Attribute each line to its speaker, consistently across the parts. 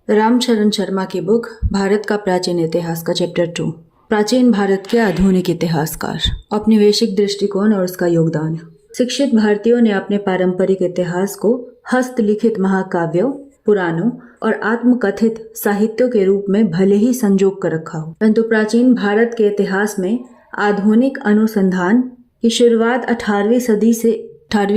Speaker 1: रामचरण शर्मा की बुक भारत का प्राचीन इतिहास का चैप्टर 2। प्राचीन भारत के आधुनिक इतिहासकार, औपनिवेशिक दृष्टिकोण और उसका योगदान। शिक्षित भारतीयों ने अपने पारंपरिक इतिहास को हस्तलिखित महाकाव्यों, पुराणों और आत्मकथित साहित्यों के रूप में भले ही संजो कर रखा हो, परंतु प्राचीन भारत के इतिहास में आधुनिक अनुसंधान की शुरुआत 18वीं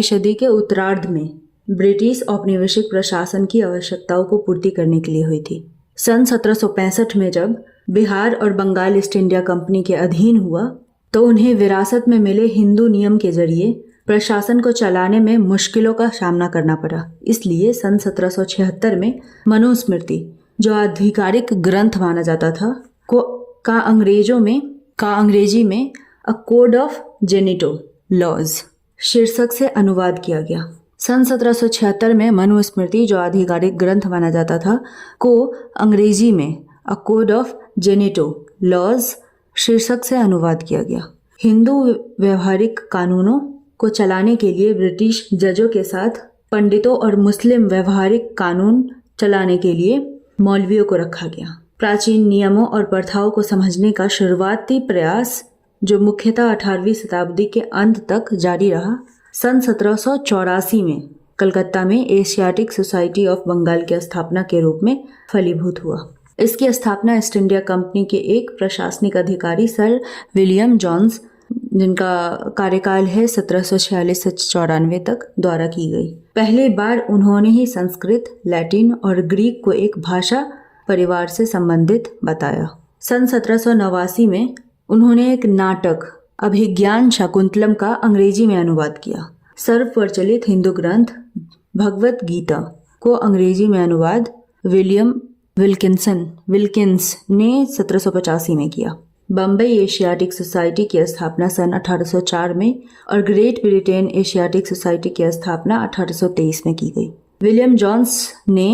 Speaker 1: सदी के उत्तरार्ध में ब्रिटिश औपनिवेशिक प्रशासन की आवश्यकताओं को पूर्ति करने के लिए हुई थी। सन 1765 में जब बिहार और बंगाल ईस्ट इंडिया कंपनी के अधीन हुआ तो उन्हें विरासत में मिले हिंदू नियम के जरिए प्रशासन को चलाने में मुश्किलों का सामना करना पड़ा। इसलिए सन 1776 में मनुस्मृति, जो आधिकारिक ग्रंथ माना जाता था, का अंग्रेजी में a code of Gentoo laws शीर्षक से अनुवाद किया गया। सन 1776 में मनुस्मृति, जो आधिकारिक ग्रंथ माना जाता था, को अंग्रेजी में a code of Gentoo laws शीर्षक से अनुवाद किया गया। हिंदू व्यवहारिक कानूनों को चलाने के लिए ब्रिटिश जजों के साथ पंडितों और मुस्लिम व्यवहारिक कानून चलाने के लिए मौलवियों को रखा गया। प्राचीन नियमों और प्रथाओं को समझने का शुरुआती प्रयास, जो मुख्यतः 18वीं शताब्दी के अंत तक जारी रहा, सन 1784 में कलकत्ता में एशियाटिक सोसाइटी ऑफ बंगाल की स्थापना के रूप में फलीभूत हुआ। इसकी स्थापना ईस्ट इंडिया कंपनी के एक प्रशासनिक अधिकारी सर विलियम जॉन्स, जिनका कार्यकाल है 1746 से 94 तक, द्वारा की गई। पहली बार उन्होंने ही संस्कृत, लैटिन और ग्रीक को एक भाषा परिवार से संबंधित बताया। सन 1789 में उन्होंने एक नाटक अभिज्ञान शाकुंतलम का अंग्रेजी में अनुवाद किया। सर्व प्रचलित हिंदू ग्रंथ भगवत गीता को अंग्रेजी में अनुवाद विलियम विल्किंस ने 1785 में किया। बम्बई एशियाटिक सोसाइटी की स्थापना सन 1804 में और ग्रेट ब्रिटेन एशियाटिक सोसाइटी की स्थापना 1823 में की गई। विलियम जॉन्स ने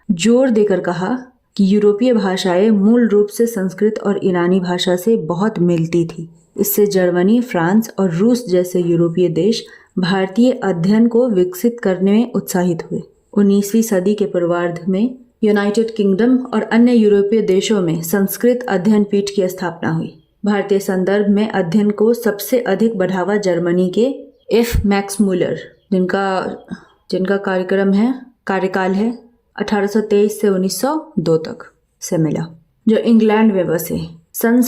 Speaker 1: जोर देकर कहा कि यूरोपीय भाषाएं मूल रूप से संस्कृत और ईरानी भाषा से बहुत मिलती थी। इससे जर्मनी, फ्रांस और रूस जैसे यूरोपीय देश भारतीय अध्ययन को विकसित करने में उत्साहित हुए। 19वीं सदी के पूर्वार्ध में यूनाइटेड किंगडम और अन्य यूरोपीय देशों में संस्कृत अध्ययन पीठ की स्थापना हुई। भारतीय संदर्भ में अध्ययन को सबसे अधिक बढ़ावा जर्मनी के एफ मैक्स मूलर, जिनका कार्यकाल है 1823 से 1902 तक से मिला, जो इंग्लैंड में बसे। सन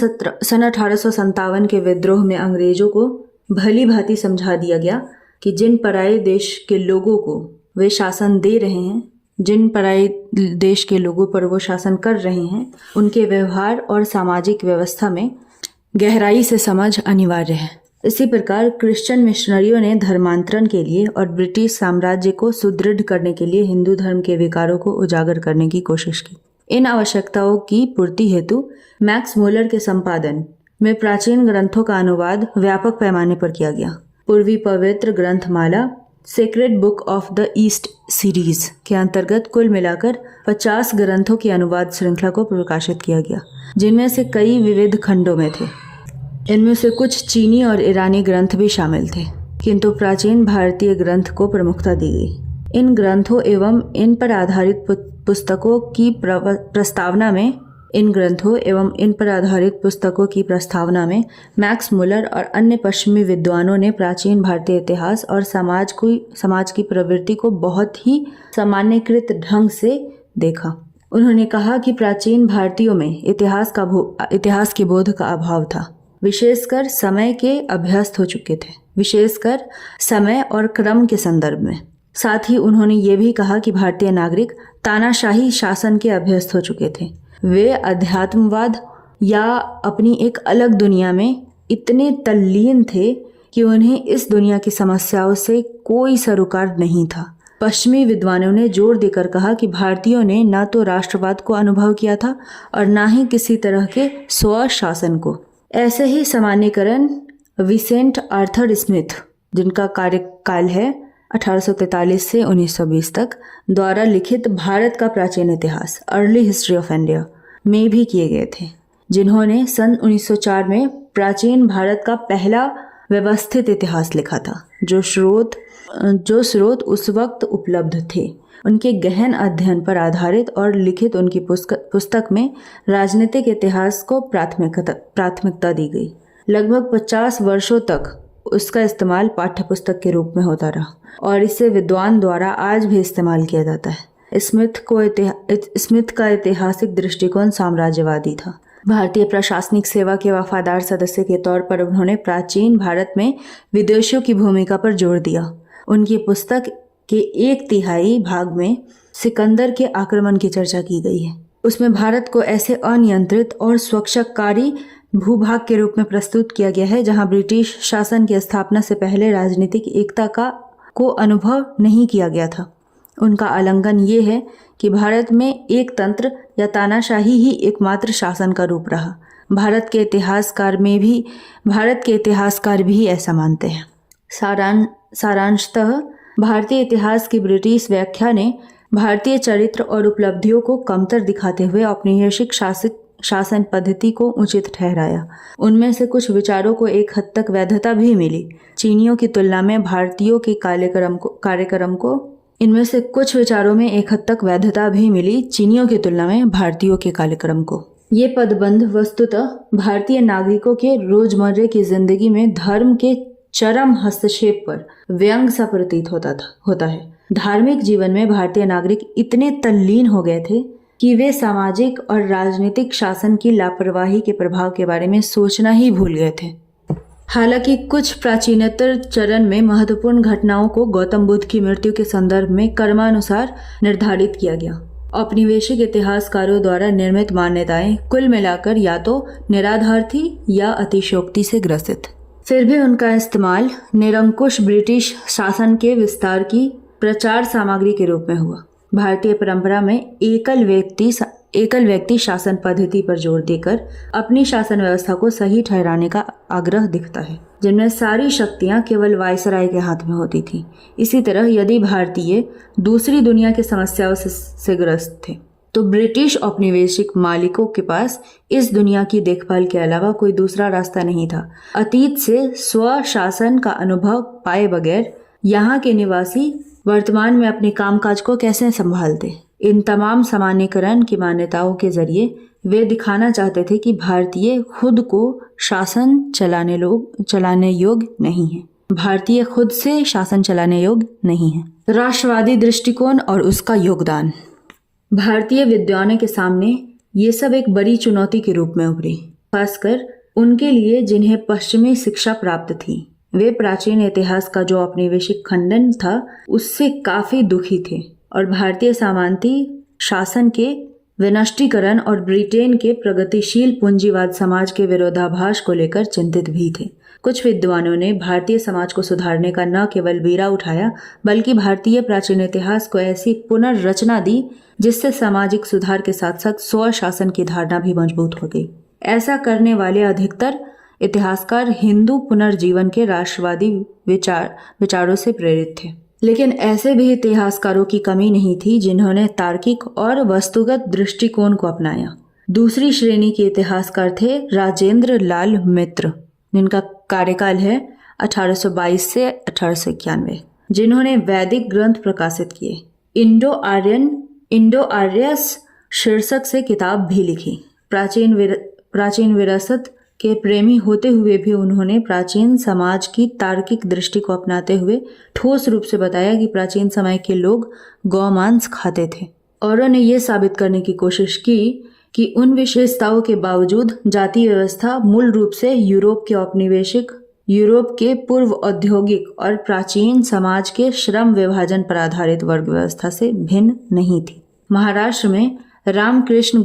Speaker 1: 1857 के विद्रोह में अंग्रेजों को भली भांति समझा दिया गया कि जिन पराये देश के लोगों को वे शासन दे रहे हैं, जिन पराये देश के लोगों पर वो शासन कर रहे हैं, उनके व्यवहार और सामाजिक व्यवस्था में गहराई से समझ अनिवार्य है। इसी प्रकार क्रिश्चियन मिशनरियों ने धर्मांतरण के लिए और ब्रिटिश साम्राज्य को सुदृढ़ करने के लिए हिंदू धर्म के विकारों को उजागर करने की कोशिश की। इन आवश्यकताओं की पूर्ति हेतु मैक्स मूलर के संपादन में प्राचीन ग्रंथों का अनुवाद व्यापक पैमाने पर किया गया। पूर्वी पवित्र ग्रंथमाला sacred book of the east series के अंतर्गत कुल मिलाकर 50 ग्रंथों की अनुवाद श्रृंखला को प्रकाशित किया गया, जिनमें से कई विविध खंडों में थे। इनमें से कुछ चीनी और ईरानी ग्रंथ भी शामिल थे, किंतु प्राचीन भारतीय ग्रंथ को प्रमुखता दी गई। इन ग्रंथों एवं इन पर आधारित पुस्तकों की प्रस्तावना में मैक्स मूलर और अन्य पश्चिमी विद्वानों ने प्राचीन भारतीय इतिहास और समाज की प्रवृत्ति को बहुत ही सामान्यकृत ढंग से देखा। उन्होंने कहा कि प्राचीन भारतीयों में इतिहास के बोध का अभाव था, विशेषकर समय के अभ्यस्त हो चुके थे, विशेषकर समय और क्रम के संदर्भ में। साथ ही उन्होंने ये भी कहा कि भारतीय नागरिक तानाशाही शासन के अभ्यस्त हो चुके थे। वे अध्यात्मवाद या अपनी एक अलग दुनिया में इतने तल्लीन थे कि उन्हें इस दुनिया की समस्याओं से कोई सरोकार नहीं था। पश्चिमी विद्वानों ने जोर देकर कहा कि भारतीयों ने न तो राष्ट्रवाद को अनुभव किया था और न ही किसी तरह के स्वशासन को। ऐसे ही सामान्यकरण विसेंट आर्थर स्मिथ, जिनका कार्यकाल है 1843 से 1920 तक, द्वारा लिखित भारत का प्राचीन इतिहास अर्ली हिस्ट्री ऑफ इंडिया में भी किए गए थे, जिन्होंने सन 1904 में प्राचीन भारत का पहला व्यवस्थित इतिहास लिखा था। जो स्रोत उस वक्त उपलब्ध थे उनके गहन अध्ययन पर आधारित और लिखित उनकी पुस्तक में राजनीतिक इतिहास को प्राथमिकता दी गई। लगभग 50 वर्षों तक उसका इस्तेमाल पाठ्यपुस्तक के रूप में होता रहा और इसे विद्वान द्वारा आज भी इस्तेमाल किया जाता है। स्मिथ का ऐतिहासिक दृष्टिकोण साम्राज्यवादी था। भारतीय प्रशासनिक सेवा के वफादार सदस्य के तौर पर उन्होंने प्राचीन भारत में विदेशियों की भूमिका पर जोर दिया। उनकी पुस्तक के 1/3 भाग में सिकंदर के आक्रमण की चर्चा की गई है। उसमें भारत को ऐसे अनियंत्रित और स्वच्छकारी भूभाग के रूप में प्रस्तुत किया गया है जहां ब्रिटिश शासन की स्थापना से पहले राजनीतिक एकता को अनुभव नहीं किया गया था। उनका आलंकन ये है कि भारत में एक तंत्र या तानाशाही ही एकमात्र शासन का रूप रहा। भारत के इतिहासकार भी ऐसा मानते हैं। सारांशतः भारतीय इतिहास की ब्रिटिश व्याख्या ने भारतीय चरित्र और उपलब्धियों को कमतर दिखाते हुए औपनिवेशिक शासन पद्धति को उचित ठहराया। उनमें से कुछ विचारों को एक हद तक वैधता भी मिली। चीनियों की तुलना में भारतीयों के कार्यक्रम को इनमें से कुछ विचारों में एक हद तक वैधता भी मिली चीनियों की तुलना में भारतीयों के कार्यक्रम को। ये पदबंध वस्तुतः भारतीय नागरिकों के रोजमर्रे की जिंदगी में धर्म के चरम हस्तक्षेप पर व्यंग सा प्रतीत होता है। धार्मिक जीवन में भारतीय नागरिक इतने तल्लीन हो गए थे कि वे सामाजिक और राजनीतिक शासन की लापरवाही के प्रभाव के बारे में सोचना ही भूल गए थे। हालांकि कुछ प्राचीनतर चरण में महत्वपूर्ण घटनाओं को गौतम बुद्ध की मृत्यु के संदर्भ में कर्मानुसार निर्धारित किया गया। औपनिवेशिक इतिहासकारों द्वारा निर्मित मान्यताएं कुल मिलाकर या तो निराधार थी या अतिशयोक्ति से ग्रसित। फिर भी उनका इस्तेमाल निरंकुश ब्रिटिश शासन के विस्तार की प्रचार सामग्री के रूप में हुआ। भारतीय परंपरा में एकल व्यक्ति शासन पद्धति पर जोर देकर अपनी शासन व्यवस्था को सही ठहराने का आग्रह दिखता है, जिनमें सारी शक्तियां केवल वायसराय के हाथ में होती थी। इसी तरह यदि भारतीय दूसरी दुनिया की समस्याओं से ग्रस्त थे तो ब्रिटिश औपनिवेशिक मालिकों के पास इस दुनिया की देखभाल के अलावा कोई दूसरा रास्ता नहीं था। अतीत से स्वशासन का अनुभव पाए बगैर यहाँ के निवासी वर्तमान में अपने कामकाज को कैसे संभालते। इन तमाम सामान्यकरण की मान्यताओं के जरिए वे दिखाना चाहते थे कि भारतीय खुद को शासन चलाने योग्य नहीं है। भारतीय खुद से शासन चलाने योग्य नहीं है। राष्ट्रवादी दृष्टिकोण और उसका योगदान। भारतीय विद्वानों के सामने ये सब एक बड़ी चुनौती के रूप में उभरी, खासकर उनके लिए जिन्हें पश्चिमी शिक्षा प्राप्त थी। वे प्राचीन इतिहास का जो औपनिवेशिक खंडन था उससे काफी दुखी थे और भारतीय सामंती शासन के विनष्टीकरण और ब्रिटेन के प्रगतिशील पूंजीवाद समाज के विरोधाभास को लेकर चिंतित भी थे। कुछ विद्वानों ने भारतीय समाज को सुधारने का न केवल बीड़ा उठाया बल्कि भारतीय प्राचीन इतिहास को ऐसी पुनर्रचना दी जिससे सामाजिक सुधार के साथ साथ स्वशासन की धारणा भी मजबूत हो गई। ऐसा करने वाले अधिकतर इतिहासकार हिंदू पुनर्जीवन के राष्ट्रवादी विचारों से प्रेरित थे। लेकिन ऐसे भी इतिहासकारों की कमी नहीं थी जिन्होंने तार्किक और वस्तुगत दृष्टिकोण को अपनाया। दूसरी श्रेणी के इतिहासकार थे राजेंद्र लाल मित्र, जिनका कार्यकाल है 1822 से 1891, जिन्होंने वैदिक ग्रंथ प्रकाशित किए। इंडो आर्यस शीर्षक से किताब भी लिखी। प्राचीन विरासत के प्रेमी होते हुए भी उन्होंने प्राचीन समाज की तार्किक दृष्टि को अपनाते हुए ठोस रूप से बताया कि प्राचीन समय के लोग गौमांस खाते थे। औरों ने यह साबित करने की कोशिश की कि उन विशेषताओं के बावजूद जाति व्यवस्था मूल रूप से यूरोप के पूर्व औद्योगिक और प्राचीन समाज के श्रम विभाजन पर आधारित वर्ग व्यवस्था से भिन्न नहीं थी। महाराष्ट्र में रामकृष्ण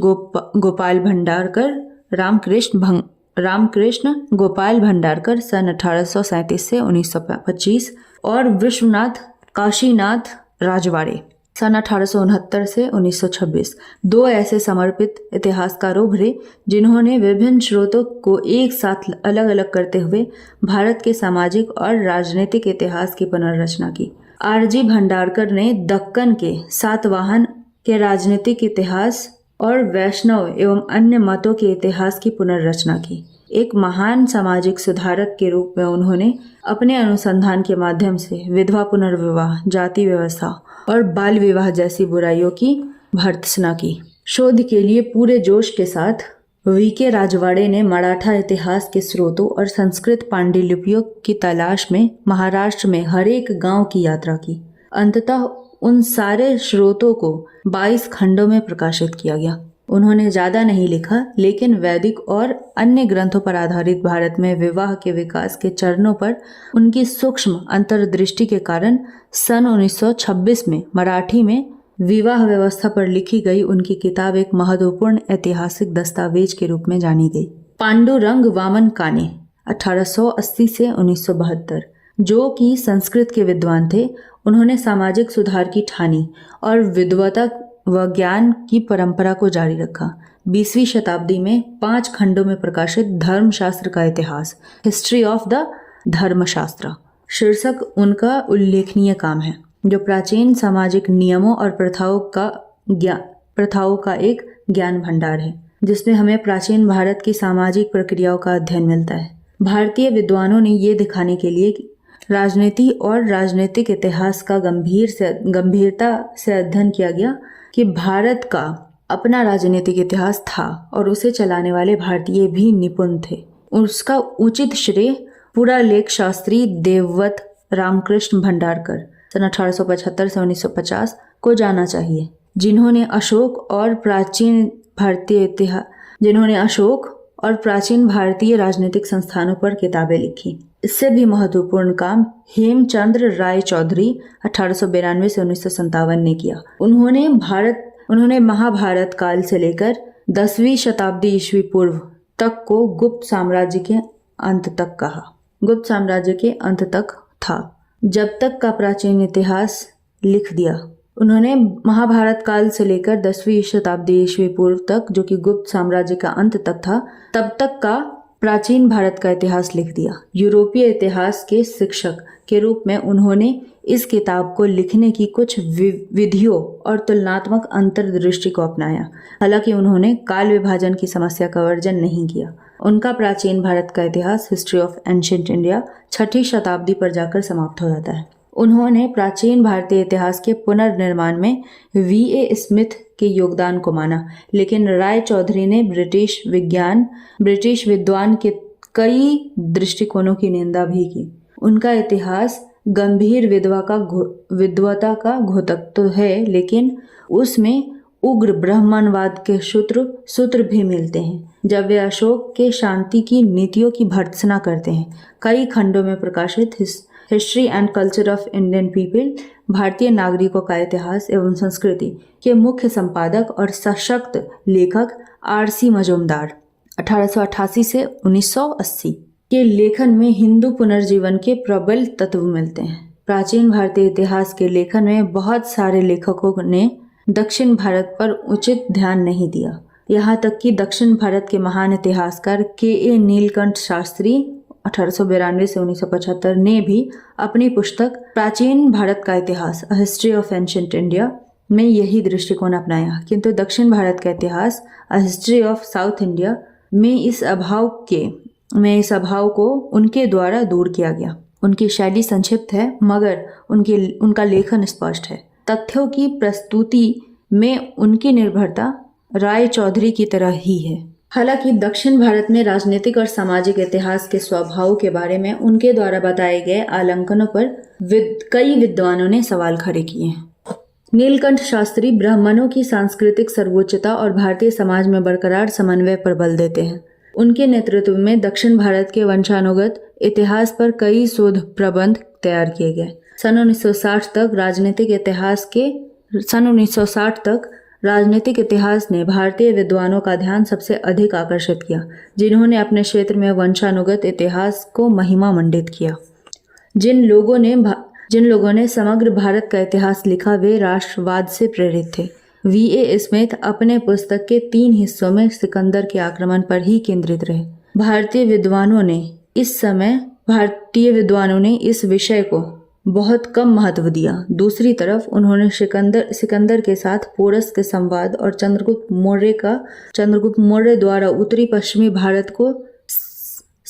Speaker 1: गोपाल भंडारकर सन 1837 से 1925 और विश्वनाथ काशीनाथ राजवाड़े सन 1869 से 1926 दो ऐसे समर्पित इतिहासकार उभरे जिन्होंने विभिन्न स्रोतों को एक साथ अलग अलग करते हुए भारत के सामाजिक और राजनीतिक इतिहास की पुनर्रचना की। आरजी भंडारकर ने दक्कन के सातवाहन के राजनीतिक इतिहास और वैष्णव एवं अन्य मतों के इतिहास की पुनर्रचना की। एक महान सामाजिक सुधारक के रूप में उन्होंने अपने अनुसंधान के माध्यम से विधवा पुनर्विवाह, जाति व्यवस्था और बाल विवाह जैसी बुराइयों की भर्त्सना की। शोध के लिए पूरे जोश के साथ वीके राजवाड़े ने मराठा इतिहास के स्रोतों और संस्कृत पांडुलिपियों की तलाश में महाराष्ट्र में हर एक गांव की यात्रा की। अंततः उन सारे स्रोतों को 22 खंडों में प्रकाशित किया गया। उन्होंने ज्यादा नहीं लिखा, लेकिन वैदिक और अन्य ग्रंथों पर आधारित भारत में विवाह के विकास के चरणों पर उनकी सूक्ष्म अंतर्दृष्टि के कारण सन 1926 में मराठी में विवाह व्यवस्था पर लिखी गई उनकी किताब एक महत्वपूर्ण ऐतिहासिक दस्तावेज के रूप में जानी गई। पांडुरंग वामन काने 1880 से 1972, जो कि संस्कृत के विद्वान थे, उन्होंने सामाजिक सुधार की ठानी और विद्वता व ज्ञान की परंपरा को जारी रखा। 20वीं शताब्दी में 5 खंडों में प्रकाशित धर्मशास्त्र का इतिहास, हिस्ट्री ऑफ द धर्मशास्त्र शीर्षक उनका उल्लेखनीय काम है, जो प्राचीन सामाजिक नियमों और प्रथाओं का एक ज्ञान भंडार है, जिसमें हमें प्राचीन भारत की सामाजिक प्रक्रियाओं का अध्ययन मिलता है। भारतीय विद्वानों ने ये दिखाने के लिए राजनीति और राजनीतिक इतिहास का गंभीरता से अध्ययन किया गया कि भारत का अपना राजनीतिक इतिहास था और उसे चलाने वाले भारतीय भी निपुण थे। उसका उचित श्रेय पुरालेख शास्त्री देवव्रत रामकृष्ण भंडारकर सन 1875 से 1950 को जाना चाहिए, जिन्होंने अशोक और प्राचीन भारतीय राजनीतिक संस्थानों पर किताबें लिखी। इससे भी महत्वपूर्ण काम हेमचंद्र राय चौधरी 1892 से 1957 ने किया। उन्होंने महाभारत काल से लेकर 10वीं शताब्दी ईस्वी पूर्व तक को गुप्त साम्राज्य के अंत तक कहा। गुप्त साम्राज्य के अंत तक था, जब तक का प्राचीन इतिहास लिख दिया। उन्होंने महाभारत काल से लेकर 10वीं शताब्दी ईस्वी पूर्व तक, जो कि गुप्त साम्राज्य का अंत तक था, तब तक का प्राचीन भारत का इतिहास लिख दिया। यूरोपीय इतिहास के शिक्षक के रूप में उन्होंने इस किताब को लिखने की कुछ विधियों और तुलनात्मक अंतर्दृष्टि को अपनाया। हालांकि उन्होंने काल विभाजन की समस्या का वर्जन नहीं किया। उनका प्राचीन भारत का इतिहास, हिस्ट्री ऑफ एंशिएंट इंडिया, 6वीं शताब्दी पर जाकर समाप्त हो जाता है। उन्होंने प्राचीन भारतीय इतिहास के पुनर्निर्माण में V.A. स्मिथ के योगदान को माना, लेकिन राय चौधरी ने ब्रिटिश विद्वान के कई दृष्टिकोणों की निंदा भी की। उनका इतिहास गंभीर विद्वता का घोतक तो है, लेकिन उसमें उग्र ब्राह्मणवाद के सूत्र भी मिलते हैं, जब वे अशोक के शांति की नीतियों की भर्त्सना करते हैं। कई खंडों में प्रकाशित history and culture of Indian people, भारतीय नागरिकों का इतिहास एवं संस्कृति के मुख्य संपादक और सशक्त लेखक R.C. मजूमदार 1888 से 1980 के लेखन में हिंदू पुनर्जीवन के प्रबल तत्व मिलते हैं। प्राचीन भारतीय इतिहास के लेखन में बहुत सारे लेखकों ने दक्षिण भारत पर उचित ध्यान नहीं दिया। यहाँ तक कि दक्षिण भारत के महान इतिहासकार K.A. नीलकंठ शास्त्री 1892 से 1975 ने भी अपनी पुस्तक प्राचीन भारत का इतिहास, a history of ancient India में यही दृष्टिकोण अपनाया, किंतु दक्षिण भारत का इतिहास, a history of south India में इस अभाव को उनके द्वारा दूर किया गया। उनकी शैली संक्षिप्त है, मगर उनका लेखन स्पष्ट है। तथ्यों की प्रस्तुति में उनकी निर्भरता राय चौधरी की तरह ही है। हालांकि दक्षिण भारत में राजनीतिक और सामाजिक इतिहास के स्वभाव के बारे में उनके द्वारा बताए गए आलंकनों पर कई विद्वानों ने सवाल खड़े किए हैं। नीलकंठ शास्त्री ब्राह्मणों की सांस्कृतिक सर्वोच्चता और भारतीय समाज में बरकरार समन्वय पर बल देते हैं। उनके नेतृत्व में दक्षिण भारत के वंशानुगत इतिहास पर कई शोध प्रबंध तैयार किए गए। सन 1960 तक राजनीतिक इतिहास ने भारतीय विद्वानों का ध्यान सबसे अधिक आकर्षित किया, जिन्होंने अपने क्षेत्र में वंशानुगत इतिहास को महिमा मंडित किया। जिन लोगों ने समग्र भारत का इतिहास लिखा, वे राष्ट्रवाद से प्रेरित थे। V.A. स्मिथ अपने पुस्तक के 3 हिस्सों में सिकंदर के आक्रमण पर ही केंद्रित रहे। भारतीय विद्वानों ने इस विषय को बहुत कम महत्व दिया। दूसरी तरफ उन्होंने सिकंदर के साथ पोरस के संवाद और चंद्रगुप्त मौर्य द्वारा उत्तरी पश्चिमी भारत को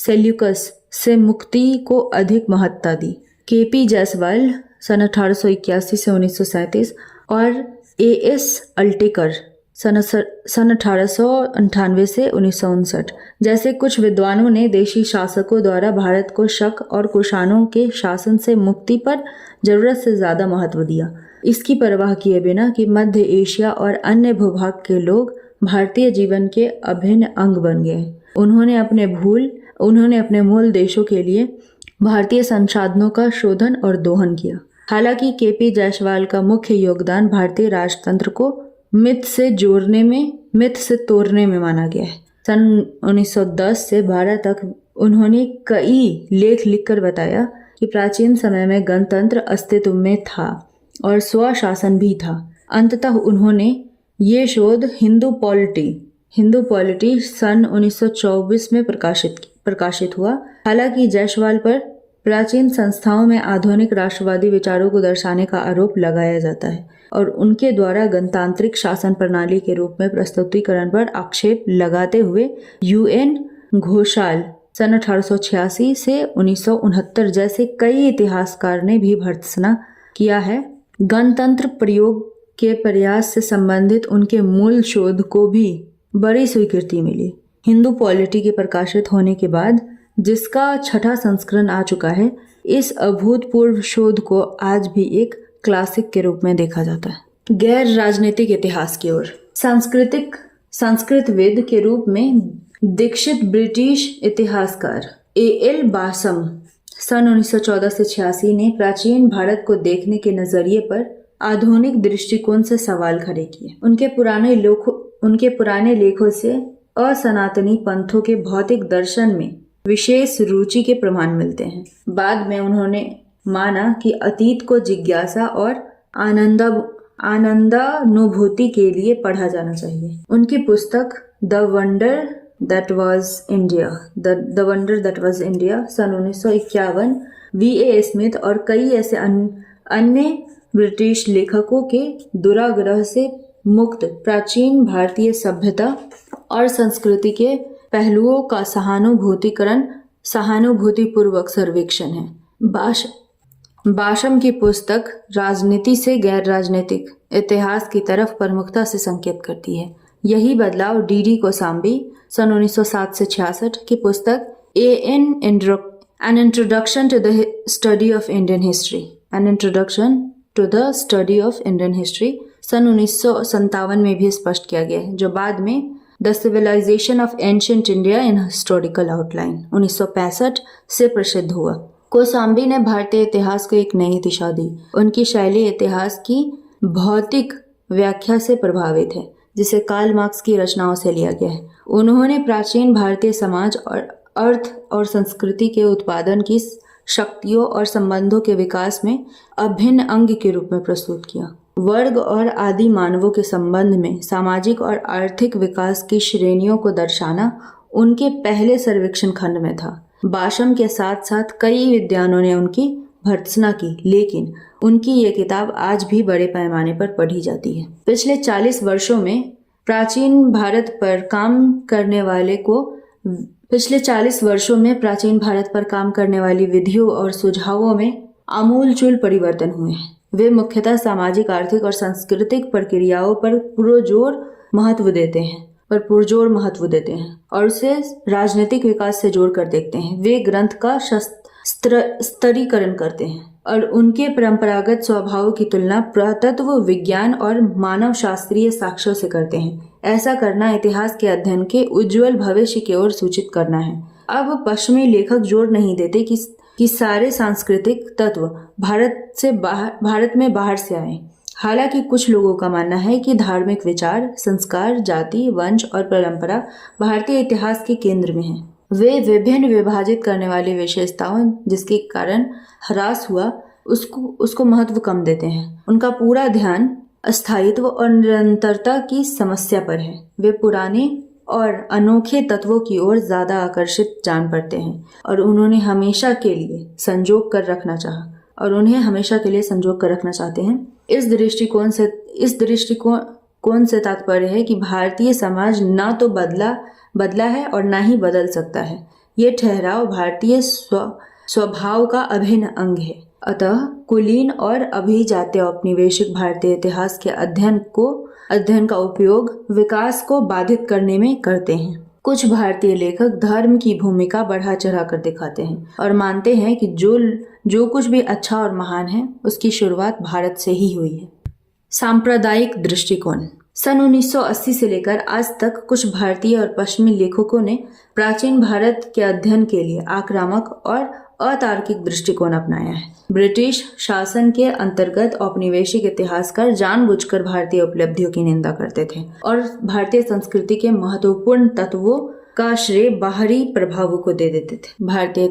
Speaker 1: सेल्यूकस से मुक्ति को अधिक महत्ता दी। केपी जायसवाल सन 1881 से 1937 और एएस अल्टेकर सन 1898 से 1959 जैसे कुछ विद्वानों ने देशी शासकों द्वारा भारत को शक और कुषाणों के शासन से मुक्ति पर जरूरत से ज्यादा महत्व दिया, इसकी परवाह किए बिना कि मध्य एशिया और अन्य भूभाग के लोग भारतीय जीवन के अभिन्न अंग बन गए। उन्होंने अपने मूल देशों के लिए भारतीय संसाधनों का शोधन और दोहन किया। हालांकि केपी जायसवाल का मुख्य योगदान भारतीय राजतंत्र को मिथ से तोड़ने में माना गया है। सन 1910 से 12 तक उन्होंने कई लेख लिखकर बताया कि प्राचीन समय में गणतंत्र अस्तित्व में था और स्वशासन भी था। अंततः उन्होंने ये शोध हिंदू पॉलिटी सन 1924 में प्रकाशित हुआ। हालांकि जायसवाल पर प्राचीन संस्थाओं में आधुनिक राष्ट्रवादी विचारों को दर्शाने का आरोप लगाया जाता है और उनके द्वारा गणतांत्रिक शासन प्रणाली के रूप में प्रस्तुतिकरण पर आक्षेप लगाते हुए यूएन घोषाल सन 1886 से 1969 जैसे कई इतिहासकार ने भी भर्त्सना किया है। गणतंत्र प्रयोग के प्रयास से संबंधित उनके मूल शोध को भी बड़ी स्वीकृति मिली। हिंदू पॉलिटी के प्रकाशित होने के बाद, जिसका 6ठा संस्करण आ चुका है, इस अभूतपूर्व शोध को आज भी एक क्लासिक के रूप में देखा जाता है। गैर राजनीतिक इतिहास की ओर। संस्कृतविद के रूप में दीक्षित ब्रिटिश इतिहासकार एएल बासम सन 1914 से 86 ने प्राचीन भारत को देखने के नजरिए पर आधुनिक दृष्टिकोण से सवाल खड़े किए। उनके पुराने लेखों से असनातनी पंथों के भौतिक दर्शन में विशेष रुचि के प्रमाण मिलते हैं। बाद में उन्होंने माना कि अतीत को जिज्ञासा और आनंदानुभूति के लिए पढ़ा जाना चाहिए। उनकी पुस्तक the wonder that was India सन 1951 वीए स्मिथ और कई ऐसे अन्य ब्रिटिश लेखकों के दुराग्रह से मुक्त प्राचीन भारतीय सभ्यता और संस्कृति के पहलुओं का सहानुभूतिपूर्वक सर्वेक्षण है। बाशम की पुस्तक राजनीति से गैर राजनीतिक इतिहास की तरफ प्रमुखता से संकेत करती है। यही बदलाव डीडी कोसाम्बी सन 1907 से 66 की पुस्तक an introduction to the study of Indian history सन 1957 में भी स्पष्ट किया गया है, जो बाद में the civilisation of ancient India in historical outline 1965 से प्रसिद्ध हुआ। कोसाम्बी ने भारतीय इतिहास को एक नई दिशा दी। उनकी शैली इतिहास की भौतिक व्याख्या से प्रभावित है, जिसे कार्ल मार्क्स की रचनाओं से लिया गया है। उन्होंने प्राचीन भारतीय समाज और अर्थ और संस्कृति के उत्पादन की शक्तियों और संबंधों के विकास में अभिन्न अंग के रूप में प्रस्तुत किया। वर्ग और आदि मानवों के संबंध में सामाजिक और आर्थिक विकास की श्रेणियों को दर्शाना उनके पहले सर्वेक्षण खंड में था। बाशम के साथ साथ कई विद्वानों ने उनकी भर्त्सना की, लेकिन उनकी ये किताब आज भी बड़े पैमाने पर पढ़ी जाती है। पिछले 40 वर्षों में प्राचीन भारत पर काम करने वाली विधियों और सुझावों में आमूलचूल परिवर्तन हुए हैं। वे मुख्यतः सामाजिक, आर्थिक और सांस्कृतिक प्रक्रियाओं पर पुरजोर महत्व देते हैं और उसे राजनीतिक विकास से जोड़कर देखते हैं। वे ग्रंथ का स्तरीकरण करते हैं और उनके परंपरागत स्वभाव की तुलना पुरातत्व विज्ञान और मानव शास्त्रीय साक्ष्यों से करते हैं। ऐसा करना इतिहास के अध्ययन के उज्जवल भविष्य की ओर सूचित करना है। अब पश्चिमी लेखक जोर नहीं देते कि सारे सांस्कृतिक तत्व भारत में बाहर से आए। हालांकि कुछ लोगों का मानना है कि धार्मिक विचार, संस्कार, जाति, वंश और परंपरा भारतीय इतिहास के केंद्र में हैं। वे विभिन्न विभाजित करने वाली विशेषताओं जिसके कारण ह्रास हुआ उसको महत्व कम देते हैं। उनका पूरा ध्यान अस्थायित्व और निरंतरता की समस्या पर है। वे पुराने और अनोखे तत्वों की ओर ज्यादा आकर्षित जान पड़ते हैं और उन्हें हमेशा के लिए संजोग कर रखना चाहते हैं। इस दृष्टिकोण से तात्पर्य है कि भारतीय समाज ना तो बदला है और ना ही बदल सकता है। ये ठहराव भारतीय स्वभाव का अभिन्न अंग है। अतः कुलीन और अभिजात्य औपनिवेशिक भारतीय इतिहास के अध्ययन का उपयोग विकास को बाधित करने में करते हैं। कुछ भारतीय लेखक धर्म की भूमिका बढ़ा चढ़ा कर दिखाते हैं और मानते हैं कि जो कुछ भी अच्छा और महान है उसकी शुरुआत भारत से ही हुई है। सांप्रदायिक दृष्टिकोण। सन 1980 से लेकर आज तक कुछ भारतीय और पश्चिमी लेखकों ने प्राचीन भारत के अध्ययन के लिए आक्रामक और अतार्किक दृष्टिकोण अपनाया है। ब्रिटिश शासन के अंतर्गत औपनिवेशिक इतिहासकार जानबूझकर भारतीय उपलब्धियों की निंदा करते थे और भारतीय संस्कृति के महत्वपूर्ण तत्वों का श्रेय बाहरी प्रभावों को दे देते थे। भारतीय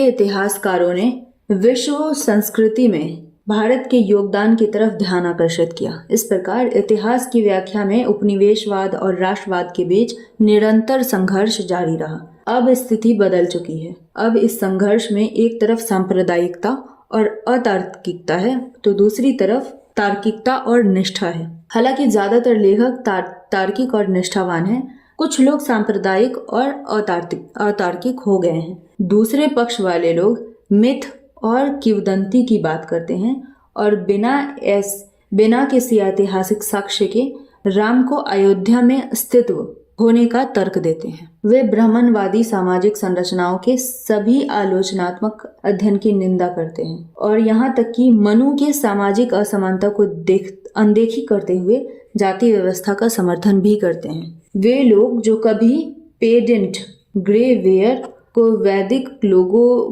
Speaker 1: इतिहासकारों ने विश्व संस्कृति में भारत के योगदान की तरफ ध्यान आकर्षित किया। इस प्रकार इतिहास की व्याख्या में उपनिवेशवाद और राष्ट्रवाद के बीच निरंतर संघर्ष जारी रहा। अब स्थिति बदल चुकी है। अब इस संघर्ष में एक तरफ सांप्रदायिकता और अतार्किकता है तो दूसरी तरफ तार्किकता और निष्ठा है। हालांकि ज्यादातर लेखक तार्किक और निष्ठावान हैं, कुछ लोग सांप्रदायिक और अतार्किक हो गए हैं। दूसरे पक्ष वाले लोग मिथ और किंवदंती की बात करते हैं और बिना किसी ऐतिहासिक साक्ष्य के राम को अयोध्या में अस्तित्व होने का तर्क देते हैं। वे ब्राह्मणवादी सामाजिक संरचनाओं के सभी आलोचनात्मक अध्ययन की निंदा करते हैं और यहाँ तक कि मनु के सामाजिक असमानता को अनदेखी करते हुए जाति व्यवस्था का समर्थन भी करते हैं। वे लोग जो कभी पेडेंट ग्रे वेयर को वैदिक लोगों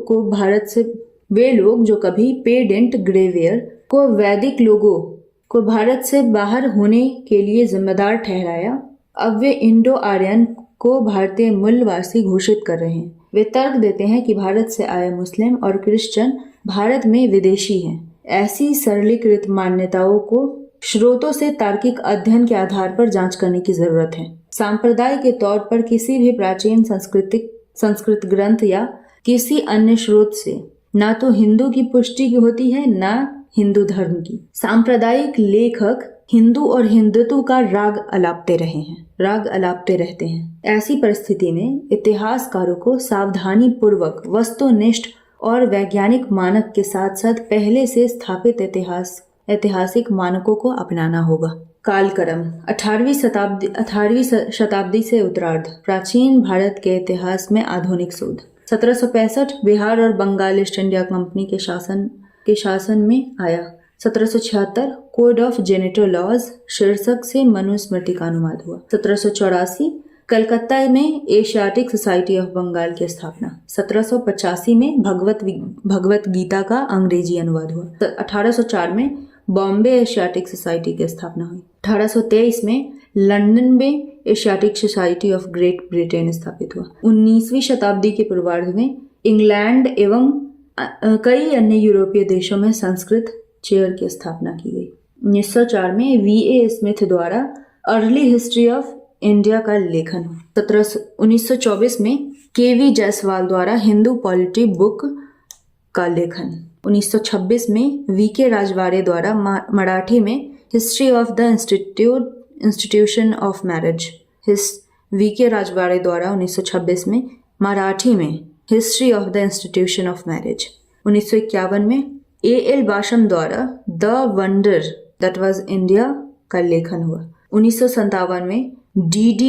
Speaker 1: को भारत से बाहर होने के लिए जिम्मेदार ठहराया, अब वे इंडो आर्यन को भारतीय मूलवासी घोषित कर रहे हैं। वे तर्क देते हैं कि भारत से आए मुस्लिम और क्रिश्चियन भारत में विदेशी हैं। ऐसी सरलीकृत मान्यताओं को स्रोतों से तार्किक अध्ययन के आधार पर जांच करने की जरूरत है। सांप्रदाय के तौर पर किसी भी प्राचीन संस्कृत ग्रंथ या किसी अन्य स्रोत से ना तो हिंदू की पुष्टि होती है ना हिंदू धर्म की। सांप्रदायिक लेखक हिंदू और हिंदुत्व का राग अलापते रहते हैं। ऐसी परिस्थिति में इतिहासकारों को सावधानी पूर्वक वस्तुनिष्ठ और वैज्ञानिक मानक के साथ साथ पहले से स्थापित ऐतिहासिक मानकों को अपनाना होगा। कालक्रम 18वीं शताब्दी से उत्तरार्ध प्राचीन भारत के इतिहास में आधुनिक शोध। 1765 बिहार और बंगाल ईस्ट इंडिया कंपनी के शासन में आया। 1776 कोड ऑफ जेनेटल लॉज शीर्षक से मनुस्मृति का अनुवाद हुआ। 1784 कलकत्ता में एशियाटिक सोसाइटी ऑफ बंगाल की स्थापना। 1785 में भगवत गीता का अंग्रेजी अनुवाद हुआ। 1804 में बॉम्बे एशियाटिक सोसाइटी की स्थापना हुई। 1823 में लंदन में Asiatic society of great Britain स्थापित हुआ। 19वीं शताब्दी के पूर्वार्ध में इंग्लैंड एवं कई अन्य यूरोपीय देशों में संस्कृत चेयर की स्थापना की गई। 1904 में V.A. स्मिथ द्वारा अर्ली हिस्ट्री ऑफ इंडिया का लेखन हुआ। 1924 में K.V. जायसवाल द्वारा हिंदू पॉलिटी बुक का लेखन। 1926 में V.K. राजवाड़े द्वारा मराठी में history of the institution of marriage. V.K. Rajwade द्वारा 1926 में मराठी में history of the institution of marriage. 1951 में A.L. बाशम द्वारा the wonder that was India का लेखन हुआ। 1957 में D.D.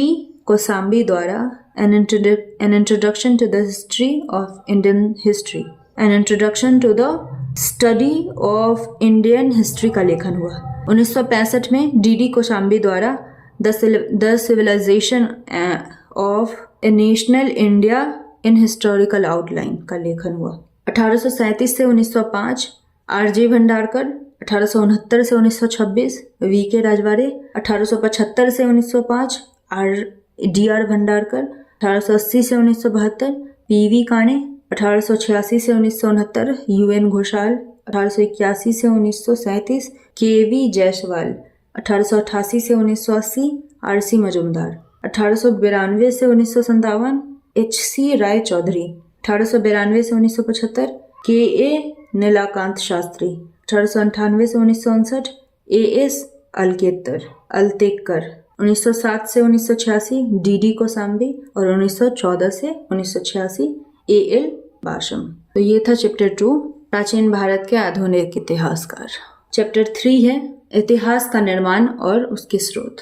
Speaker 1: कोसाम्बी द्वारा an introduction to the history of Indian history, an introduction to the study of Indian history का लेखन हुआ। 1965 में D.D. कोसाम्बी द्वारा the civilisation of a national India in historical outline का लेखन हुआ। 1837 से 1905 R.J. भंडारकर, 1869 से 1926 V.K. राजवाड़े, 1875 से 1905 D.R. भंडारकर, 1880 से 1972 P.V. काणे, 1886 से 1969 U.N. घोषाल, 1881 से 1937 K.V. जायसवाल, 1888 से 1980 R.C. मजूमदार, 1892 से 1957 H.C. राय चौधरी, 1892 से 1975 K.A. नीलाकांत शास्त्री, 1898 से 1959 A.S. अलतेकर, 1907 से 1986 डीडी कोसाम्बी और 1914 से 1986 एएल बाशम। तो ये था चैप्टर 2, प्राचीन भारत के आधुनिक इतिहासकार। चैप्टर 3 है इतिहास का निर्माण और उसके स्रोत।